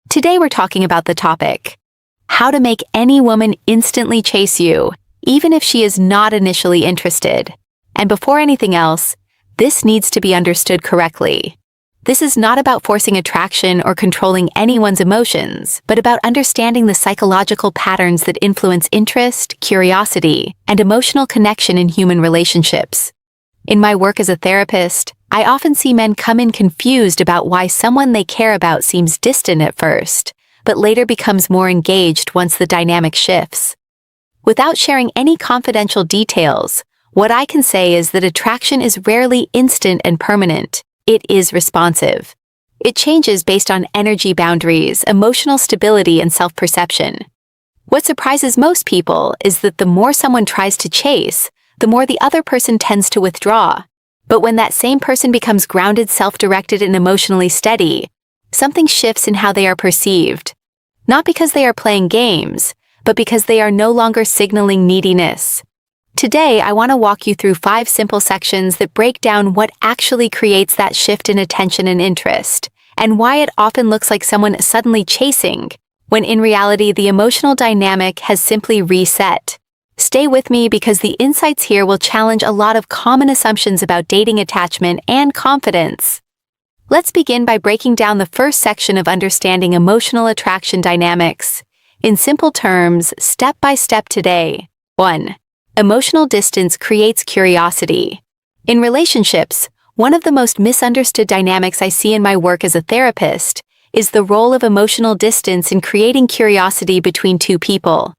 Today we're talking about the topic, how to make any woman instantly chase you, even if she is not initially interested. And before anything else, this needs to be understood correctly. This is not about forcing attraction or controlling anyone's emotions, but about understanding the psychological patterns that influence interest, curiosity, and emotional connection in human relationships. In my work as a therapist, I often see men come in confused about why someone they care about seems distant at first, but later becomes more engaged once the dynamic shifts. Without sharing any confidential details, what I can say is that attraction is rarely instant and permanent. It is responsive. It changes based on energy boundaries, emotional stability, and self-perception. What surprises most people is that the more someone tries to chase, the more the other person tends to withdraw. But when that same person becomes grounded, self-directed, and emotionally steady, something shifts in how they are perceived. Not because they are playing games, but because they are no longer signaling neediness. Today, I want to walk you through 5 simple sections that break down what actually creates that shift in attention and interest, and why it often looks like someone is suddenly chasing, when in reality the emotional dynamic has simply reset. Stay with me because the insights here will challenge a lot of common assumptions about dating, attachment, and confidence. Let's begin by breaking down the first section of understanding emotional attraction dynamics. In simple terms, step by step today. 1. Emotional distance creates curiosity. In relationships, one of the most misunderstood dynamics I see in my work as a therapist is the role of emotional distance in creating curiosity between two people.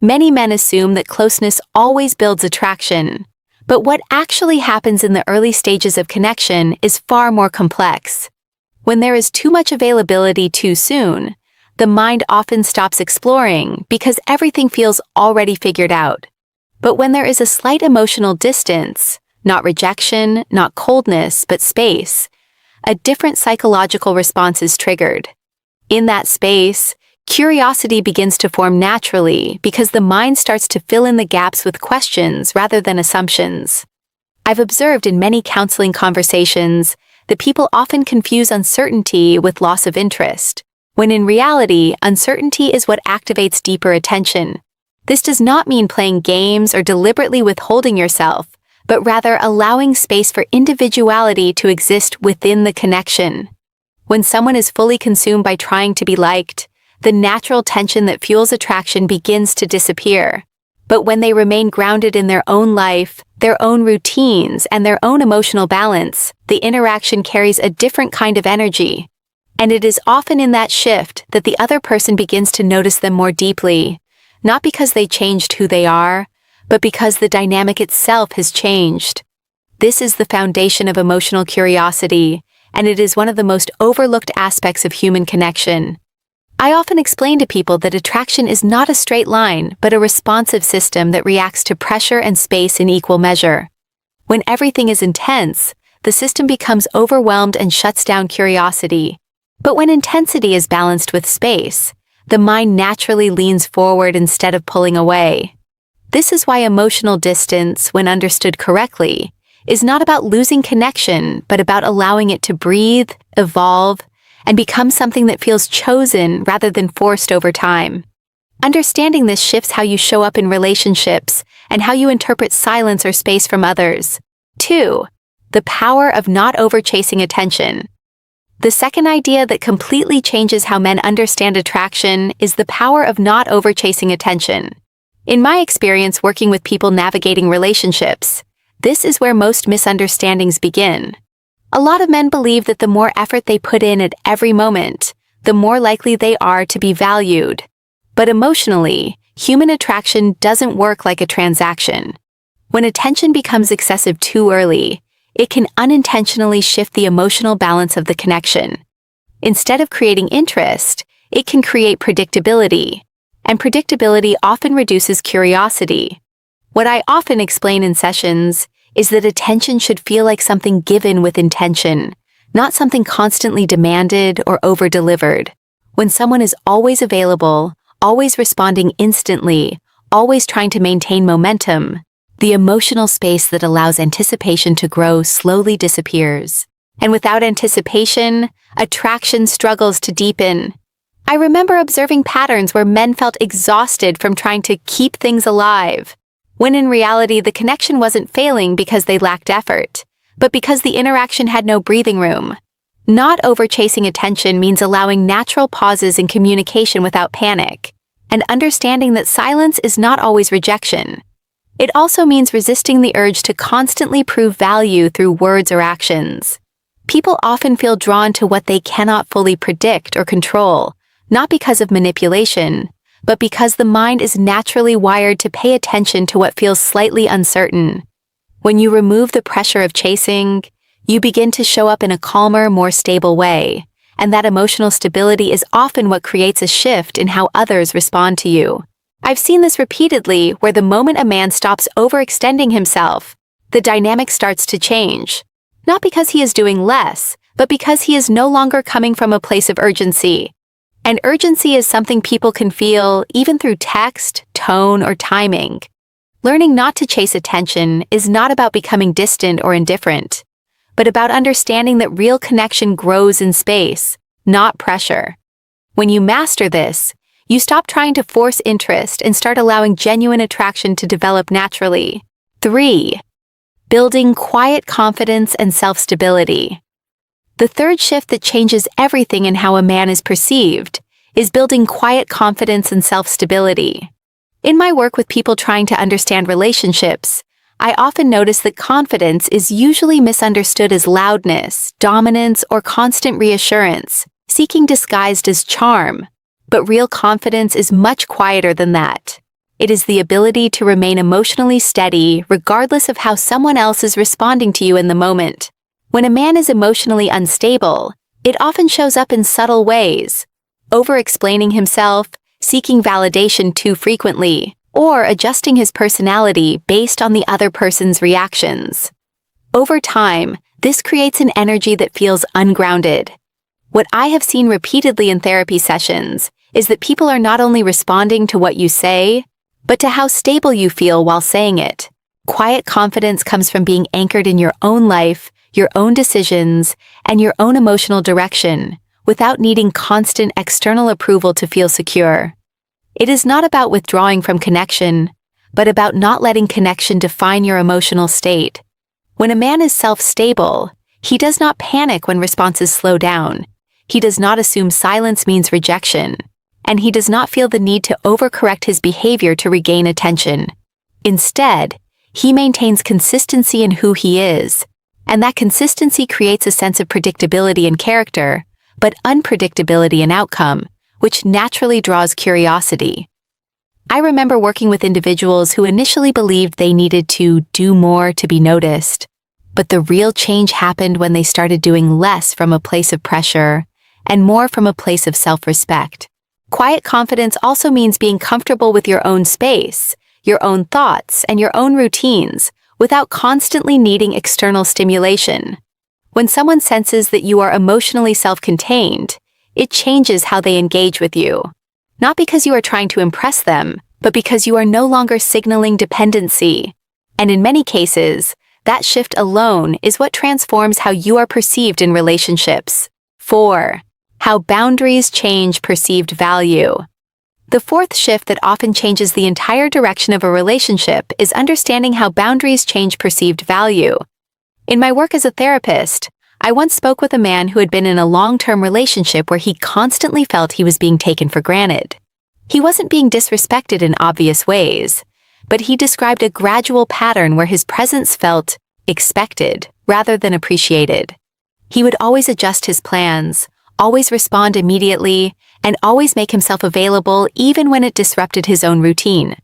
Many men assume that closeness always builds attraction, but what actually happens in the early stages of connection is far more complex. When there is too much availability too soon, the mind often stops exploring because everything feels already figured out. But when there is a slight emotional distance, not rejection, not coldness, but space, a different psychological response is triggered. In that space, curiosity begins to form naturally because the mind starts to fill in the gaps with questions rather than assumptions. I've observed in many counseling conversations that people often confuse uncertainty with loss of interest, when in reality, uncertainty is what activates deeper attention. This does not mean playing games or deliberately withholding yourself, but rather allowing space for individuality to exist within the connection. When someone is fully consumed by trying to be liked, the natural tension that fuels attraction begins to disappear. But when they remain grounded in their own life, their own routines, and their own emotional balance, the interaction carries a different kind of energy. And it is often in that shift that the other person begins to notice them more deeply, not because they changed who they are, but because the dynamic itself has changed. This is the foundation of emotional curiosity, and it is one of the most overlooked aspects of human connection. I often explain to people that attraction is not a straight line, but a responsive system that reacts to pressure and space in equal measure. When everything is intense, the system becomes overwhelmed and shuts down curiosity. But when intensity is balanced with space, the mind naturally leans forward instead of pulling away. This is why emotional distance, when understood correctly, is not about losing connection, but about allowing it to breathe, evolve, and become something that feels chosen rather than forced over time. Understanding this shifts how you show up in relationships and how you interpret silence or space from others. 2. The power of not overchasing attention. The second idea that completely changes how men understand attraction is the power of not overchasing attention. In my experience working with people navigating relationships, this is where most misunderstandings begin. A lot of men believe that the more effort they put in at every moment, the more likely they are to be valued. But emotionally, human attraction doesn't work like a transaction. When attention becomes excessive too early, it can unintentionally shift the emotional balance of the connection. Instead of creating interest, it can create predictability, and predictability often reduces curiosity. What I often explain in sessions is that attention should feel like something given with intention, not something constantly demanded or over-delivered. When someone is always available, always responding instantly, always trying to maintain momentum, the emotional space that allows anticipation to grow slowly disappears. And without anticipation, attraction struggles to deepen. I remember observing patterns where men felt exhausted from trying to keep things alive, when in reality the connection wasn't failing because they lacked effort, but because the interaction had no breathing room. Not overchasing attention means allowing natural pauses in communication without panic, and understanding that silence is not always rejection. It also means resisting the urge to constantly prove value through words or actions. People often feel drawn to what they cannot fully predict or control, not because of manipulation, but because the mind is naturally wired to pay attention to what feels slightly uncertain. When you remove the pressure of chasing, you begin to show up in a calmer, more stable way, and that emotional stability is often what creates a shift in how others respond to you. I've seen this repeatedly, where the moment a man stops overextending himself, the dynamic starts to change. Not because he is doing less, but because he is no longer coming from a place of urgency. And urgency is something people can feel even through text, tone, or timing. Learning not to chase attention is not about becoming distant or indifferent, but about understanding that real connection grows in space, not pressure. When you master this, you stop trying to force interest and start allowing genuine attraction to develop naturally. 3. Building quiet confidence and self-stability. The third shift that changes everything in how a man is perceived is building quiet confidence and self-stability. In my work with people trying to understand relationships, I often notice that confidence is usually misunderstood as loudness, dominance, or constant reassurance, seeking disguised as charm. But real confidence is much quieter than that. It is the ability to remain emotionally steady regardless of how someone else is responding to you in the moment. When a man is emotionally unstable, it often shows up in subtle ways, over-explaining himself, seeking validation too frequently, or adjusting his personality based on the other person's reactions. Over time, this creates an energy that feels ungrounded. What I have seen repeatedly in therapy sessions is that people are not only responding to what you say, but to how stable you feel while saying it. Quiet confidence comes from being anchored in your own life, your own decisions, and your own emotional direction, without needing constant external approval to feel secure. It is not about withdrawing from connection, but about not letting connection define your emotional state. When a man is self-stable, he does not panic when responses slow down. He does not assume silence means rejection, and he does not feel the need to overcorrect his behavior to regain attention. Instead, he maintains consistency in who he is, and that consistency creates a sense of predictability in character, but unpredictability in outcome, which naturally draws curiosity. I remember working with individuals who initially believed they needed to do more to be noticed, but the real change happened when they started doing less from a place of pressure and more from a place of self-respect. Quiet confidence also means being comfortable with your own space, your own thoughts, and your own routines, without constantly needing external stimulation. When someone senses that you are emotionally self-contained, it changes how they engage with you. Not because you are trying to impress them, but because you are no longer signaling dependency. And in many cases, that shift alone is what transforms how you are perceived in relationships. 4. How boundaries change perceived value. The fourth shift that often changes the entire direction of a relationship is understanding how boundaries change perceived value. In my work as a therapist, I once spoke with a man who had been in a long-term relationship where he constantly felt he was being taken for granted. He wasn't being disrespected in obvious ways, but he described a gradual pattern where his presence felt expected rather than appreciated. He would always adjust his plans, always respond immediately, and always make himself available even when it disrupted his own routine.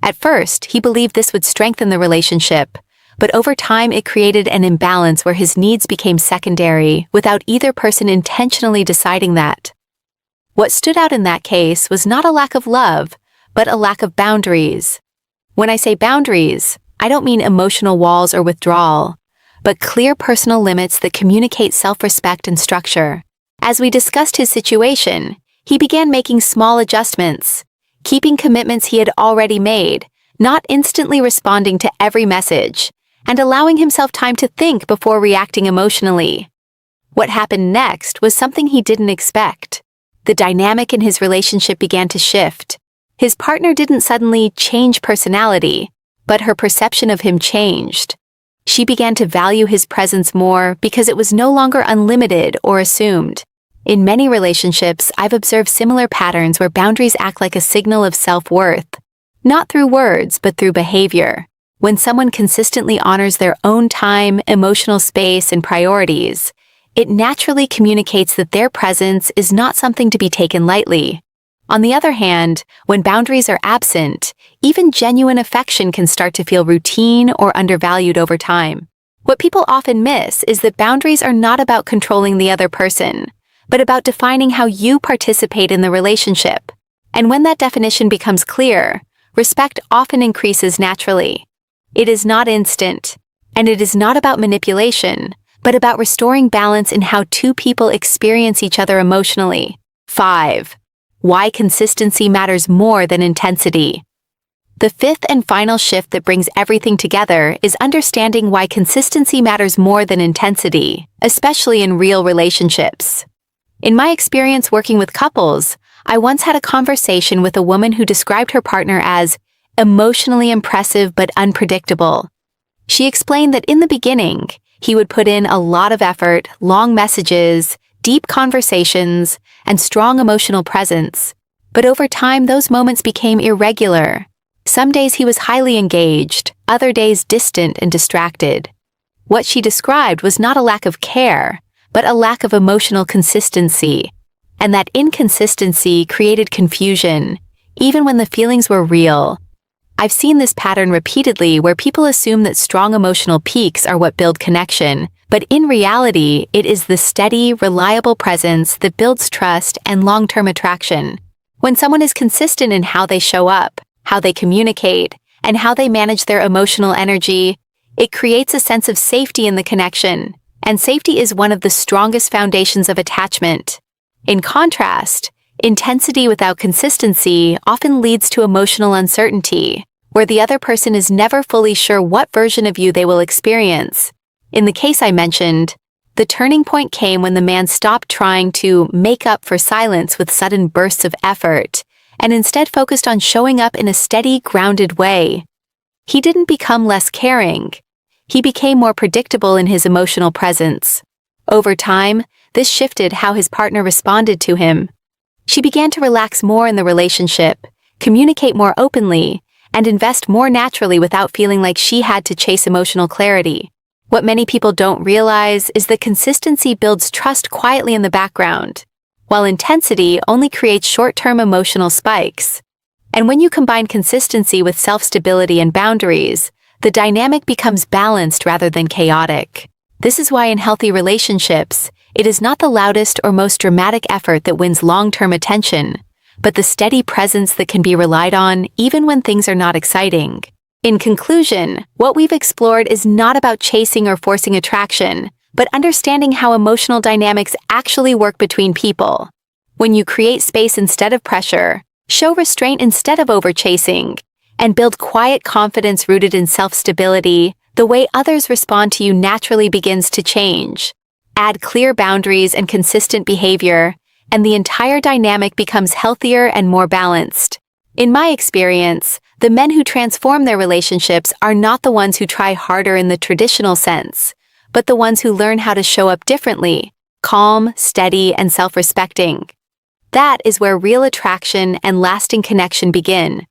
At first, he believed this would strengthen the relationship, but over time it created an imbalance where his needs became secondary without either person intentionally deciding that. What stood out in that case was not a lack of love, but a lack of boundaries. When I say boundaries, I don't mean emotional walls or withdrawal, but clear personal limits that communicate self-respect and structure. As we discussed his situation, he began making small adjustments, keeping commitments he had already made, not instantly responding to every message, and allowing himself time to think before reacting emotionally. What happened next was something he didn't expect. the dynamic in his relationship began to shift. His partner didn't suddenly change personality, but her perception of him changed. She began to value his presence more because it was no longer unlimited or assumed. In many relationships, I've observed similar patterns where boundaries act like a signal of self-worth, not through words, but through behavior. When someone consistently honors their own time, emotional space, and priorities, it naturally communicates that their presence is not something to be taken lightly. On the other hand, when boundaries are absent, even genuine affection can start to feel routine or undervalued over time. What people often miss is that boundaries are not about controlling the other person, but about defining how you participate in the relationship. And when that definition becomes clear, respect often increases naturally. It is not instant, and it is not about manipulation, but about restoring balance in how two people experience each other emotionally. 5. Why consistency matters more than intensity. The fifth and final shift that brings everything together is understanding why consistency matters more than intensity, especially in real relationships. In my experience working with couples, I once had a conversation with a woman who described her partner as emotionally impressive but unpredictable. She explained that in the beginning, he would put in a lot of effort, long messages, deep conversations, and strong emotional presence. But over time, those moments became irregular. Some days he was highly engaged, other days distant and distracted. What she described was not a lack of care, but a lack of emotional consistency. And that inconsistency created confusion, even when the feelings were real. I've seen this pattern repeatedly where people assume that strong emotional peaks are what build connection, but in reality, it is the steady, reliable presence that builds trust and long-term attraction. When someone is consistent in how they show up, how they communicate, and how they manage their emotional energy, it creates a sense of safety in the connection, and safety is one of the strongest foundations of attachment. In contrast, intensity without consistency often leads to emotional uncertainty, where the other person is never fully sure what version of you they will experience. In the case I mentioned, the turning point came when the man stopped trying to make up for silence with sudden bursts of effort, and instead focused on showing up in a steady, grounded way. He didn't become less caring. He became more predictable in his emotional presence. Over time, this shifted how his partner responded to him. She began to relax more in the relationship, communicate more openly, and invest more naturally without feeling like she had to chase emotional clarity. What many people don't realize is that consistency builds trust quietly in the background, while intensity only creates short-term emotional spikes. And when you combine consistency with self-stability and boundaries, the dynamic becomes balanced rather than chaotic. This is why in healthy relationships, it is not the loudest or most dramatic effort that wins long-term attention, but the steady presence that can be relied on even when things are not exciting. In conclusion, what we've explored is not about chasing or forcing attraction, but understanding how emotional dynamics actually work between people. When you create space instead of pressure, show restraint instead of overchasing, and build quiet confidence rooted in self-stability, the way others respond to you naturally begins to change. Add clear boundaries and consistent behavior, and the entire dynamic becomes healthier and more balanced. In my experience, the men who transform their relationships are not the ones who try harder in the traditional sense, but the ones who learn how to show up differently, calm, steady, and self-respecting. That is where real attraction and lasting connection begin.